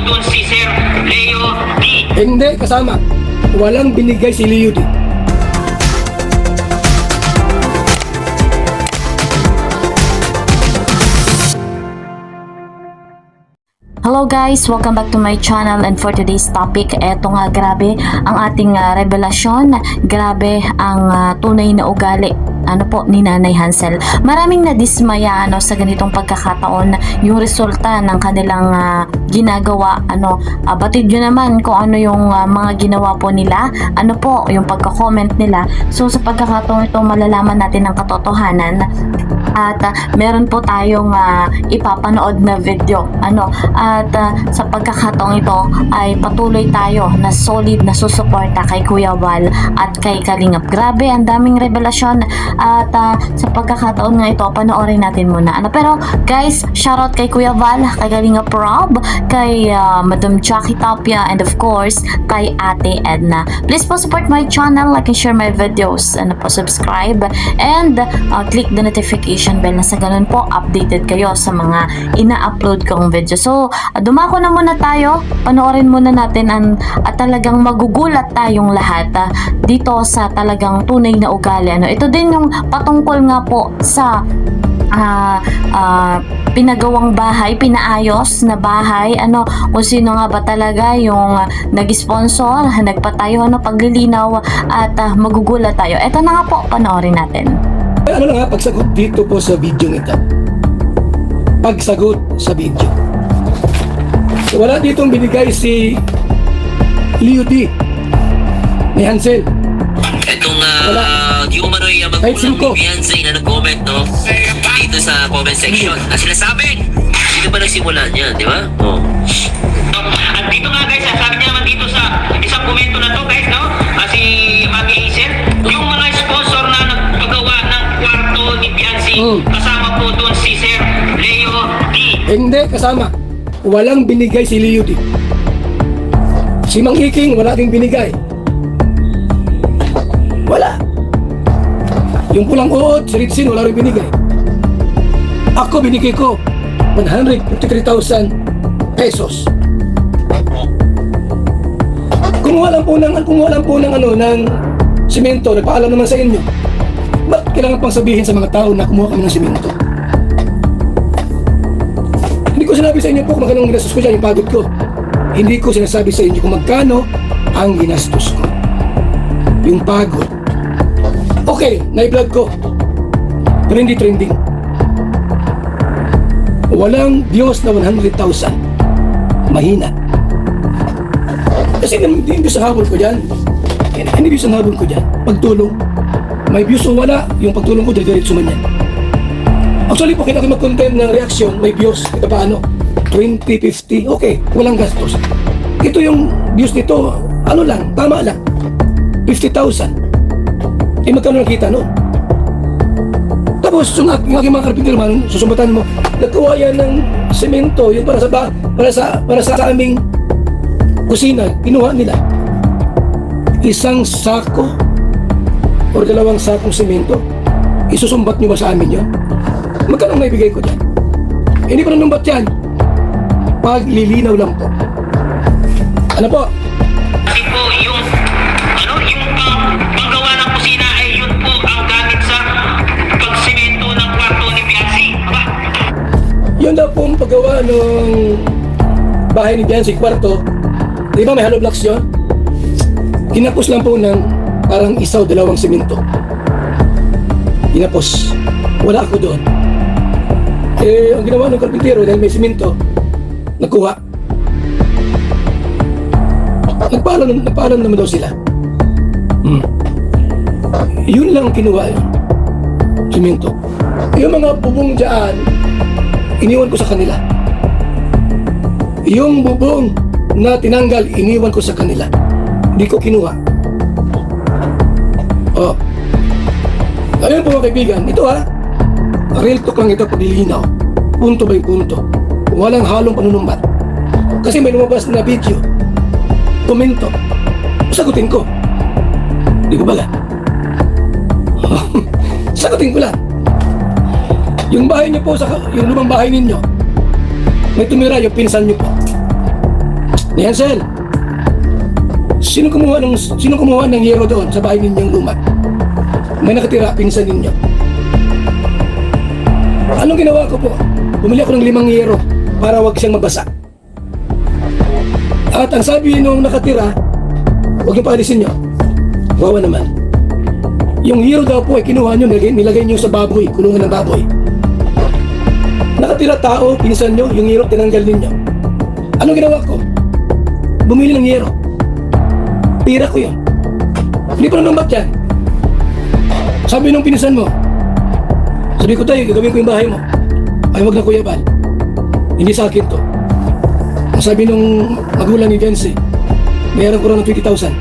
doon si Sir Leo D. Hindi kasama. Walang binigay si Leo D. Hello guys! Welcome back to my channel, and for today's topic, eto nga, grabe ang ating revelasyon. Grabe ang tunay na ugali ni Nanay Hansel. Maraming nadismaya sa ganitong pagkakataon yung resulta ng kanilang ginagawa. Batid nyo naman kung ano yung mga ginawa po nila, yung pagka-comment nila. So sa pagkakataon ito, malalaman natin ang katotohanan. At meron po tayong ipapanood na video. Sa pagkakataong ito ay patuloy tayo na solid na susuporta kay Kuya Val at kay Kalingap. Grabe, ang daming revelasyon. At sa pagkakataon nga ito, panoorin natin muna. Pero guys, shoutout kay Kuya Val, kay Kalingap Rob, kay Madam Jackie Tapia, and of course, kay Ate Edna. Please po support my channel, like and share my videos, subscribe, and click the notification bell na sa ganun po updated kayo sa mga ina-upload kong video. So, dumako na muna tayo, panoorin muna natin at talagang magugulat tayong lahat dito sa talagang tunay na ugali. Ito din yung patungkol nga po sa pinagawang bahay, pinaayos na bahay, kung sino nga ba talaga yung nag-sponsor, nagpatayo, paglilinaw, at magugulat tayo. Ito na nga po, panoorin natin. Pagsagot dito po sa video nito. Pagsagot sa video. So, wala ditong binigay si Leo D ni Hansel. Itong yung manoy Kahit magkulang singko. ni Beyonce na nag-comment dito sa comment section. Sinasabi, sino ba nagsimula niya, di ba? At dito nga guys, sabi niya naman dito sa isang komento na to guys, si Maggie Hazel, yung mga sponsor na nagpagawa ng kwarto ni Beyonce, kasama po doon si Sir Leo D. Hindi kasama. Walang binigay si Leo D. Si Mang Iking, wala ding binigay. Wala. Yung pulang uod, si Ritsin, wala rin binigay. Ako, binigay ko 153,000 pesos. Kumuha lang po ng simento, nagpaalam naman sa inyo. Ba't kailangan pang sabihin sa mga tao na kumuha kami ng simento? Hindi ko sinabi sa inyo po kung magkano ang ginastos ko dyan, yung pagod ko. Hindi ko sinasabi sa inyo kung magkano ang ginastos ko. Yung pagod. Okay, na-vlog ko. Pero hindi trending. Walang views na 100,000. Mahina. Kasi hindi views ang habol ko dyan. Hindi views ang habol ko dyan. Pagtulong. May views o wala, yung pagtulong ko diretso man yan. Actually po, kita ko mag-content ng reaction, may views. Ito paano? 20, 50, okay, walang gastos. Ito yung views nito, tama lang. 50,000. Magkano nakita no? Tapos yung aking mga karpintero man, susumbatan mo, nagkuha yan ng semento, yun para sa aming kusina, kinuha nila. Isang sako o 2 sakong semento, isusumbat nyo ba sa amin yun? Magkano may bigay ko dyan? Hindi pa nanumbat yan. Paglilinaw lang po. Ano po? Kasi po yung paggawa ng kusina ay yun po ang gamit sa pagsemento ng kwarto ni Beyonce. Yun daw po ang paggawa ng bahay ni Beyonce, kwarto. Di ba may hollow blocks yun? Kinapos lang po ng parang 1 o 2 semento. Kinapos. Wala ako doon. Ang ginawa ng karpintero dahil may semento, nagkuha. Nagpaalam naman daw sila. Yun lang kinuha yun. Semento. Yung mga bubong dyan, iniwan ko sa kanila. Yung bubong na tinanggal, iniwan ko sa kanila. Hindi ko kinuha. Ayun po mga kaibigan, ito real talk lang ito, paglilinaw. Punto by punto. Walang halong panunumbat. Kasi may lumabas na video. Komento. Sagutin ko. Di ko bala. Sagutin ko lang. Yung bahay niyo po, yung lumang bahay ninyo, may tumira yung pinsan niyo po. Ni Hansel, sino kumuha ng yero doon sa bahay ninyong luma? May nakatira, pinsan ninyo. Anong ginawa ko po? Bumili ako ng 5 yero para wag siyang mabasa. At ang sabi nung nakatira, huwag yung paalisin nyo. Wawa naman. Yung hero daw po ay kinuha nyo, nilagay nyo sa baboy, kulungan ng baboy. Nakatira tao, pinsan nyo, yung hero tinanggal ninyo. Anong ginawa ko? Bumili ng hero. Tira ko yun. Hindi pa naman ba't yan? Sabi nung pinsan mo, sabi ko tayo, gagawin ko yung bahay mo. Ay, wag na Kuya Val. Hindi sa akin to. Ang sabi nung magulang ni Vince, mayroon ko rin ng 20,000.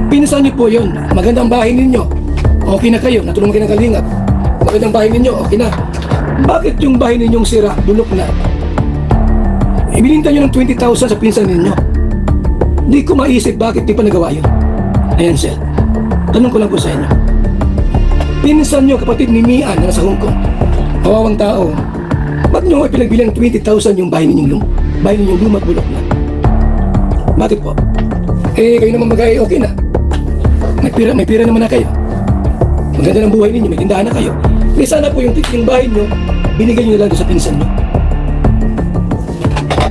Pinsan niyo po yun. Magandang bahay ninyo. Okay na kayo. Natulungan kayo ng kalingap. Magandang bahay ninyo. Okay na. Bakit yung bahay ninyong sira, bulok na? Ibininta nyo ng 20,000 sa pinsan ninyo. Hindi ko maisip bakit di pa nagawa yun. Ayan, sir. Tanong ko lang po sa inyo. Pinsan nyo, kapatid ni Mian na nasa Hong Kong. Kawawang tao. Ba't nyo ay pinagbilang 20,000 yung bahay ninyong lumat bulok na? Bakit po? Eh, kayo naman magay okay na. May pira naman na kayo. Maganda ng buhay ninyo, may tindahan na kayo. Eh, sana po yung bahay nyo, binigay nyo na lang sa pinsan nyo.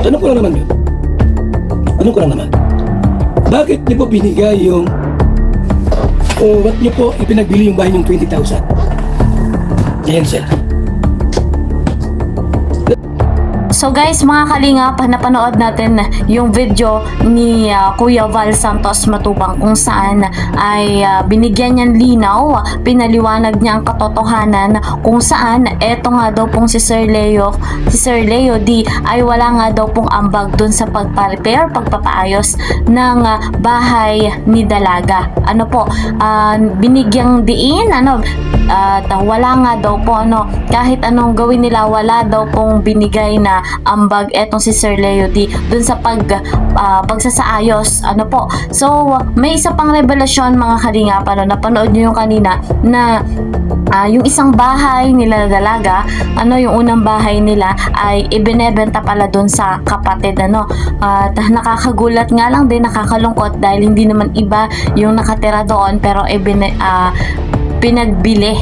Tanong ko lang naman yun. Tanong ko lang naman. Bakit nyo po binigay yung o ba't nyo po ipinagbili yung bahay yung 20,000? Ayan, sir. So guys, mga kalingap, napanood natin yung video ni Kuya Val Santos Matubang kung saan ay binigyan niyang linaw, pinaliwanag niya ang katotohanan kung saan eto nga daw pong si Sir Leo D ay wala nga daw pong ambag dun sa pagpa-repair, pagpapaayos ng bahay ni Dalaga. Ano po, binigyang diin, at wala nga daw po kahit anong gawin nila, wala daw pong binigay na ambag etong si Sir Leo D dun sa pagsasaayos. So may isa pang revelasyon, mga kalingap, napanood nyo yung kanina na yung isang bahay nila Dalaga, yung unang bahay nila ay ibinebenta pala dun sa kapatid, at nakakagulat nga lang din, nakakalungkot dahil hindi naman iba yung nakatira doon, pero pinagbili,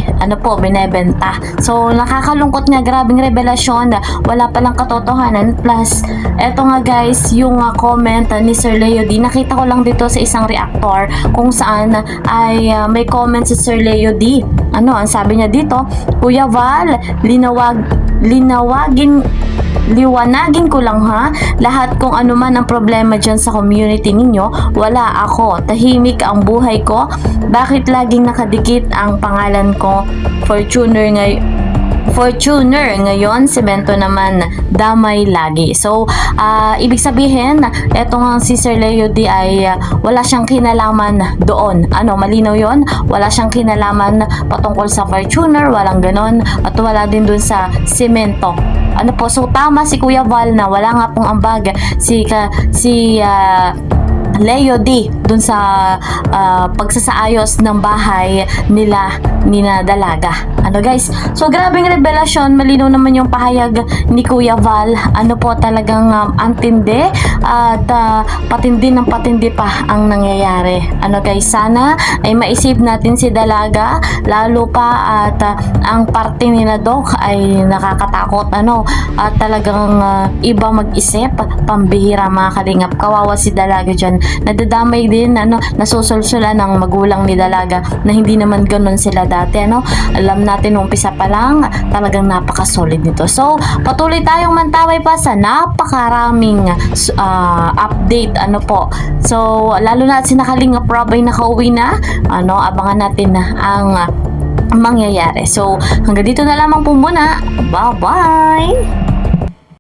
binebenta. So nakakalungkot nga, grabing revelasyon, wala palang katotohanan. Plus eto nga guys, yung comment ni Sir Leo D, nakita ko lang dito sa isang reactor kung saan ay may comment si Sir Leo D. Ang sabi niya dito, Kuya Val, liwanagin ko lang ha, lahat kung ano man ang problema dyan sa community ninyo, wala ako, tahimik ang buhay ko, bakit laging nakadikit ang pangalan ko, Fortuner ngayon, semento naman, damay lagi. So, ibig sabihin, eto nga si Sir Leo D ay wala siyang kinalaman doon. Malinaw yon, wala siyang kinalaman patungkol sa Fortuner, walang ganon, at wala din dun sa semento. So tama si Kuya Val na wala nga pong ambag si Leo D dun sa pagsasaayos ng bahay nila Dalaga. Guys, so grabing revelasyon, malinaw naman yung pahayag ni Kuya Val. Talagang antindi at patindi ng patindi pa ang nangyayari. Guys, sana ay maisip natin si Dalaga, lalo pa at ang parte ni na Doc ay nakakatakot, at talagang iba mag-isip, pambihira, mga kalingap, kawawa si Dalaga dyan, nadadamay din, nasusulsula ng magulang ni Dalaga na hindi naman ganun sila dati. Alam natin umpisa pa lang, talagang napaka-solid nito. So patuloy tayong mantaway pa sa napakaraming update. So lalo na at sinakalingap Rob ay nakauwi na, abangan natin na ang mangyayari. So hanggang dito na lamang po muna. Bye bye.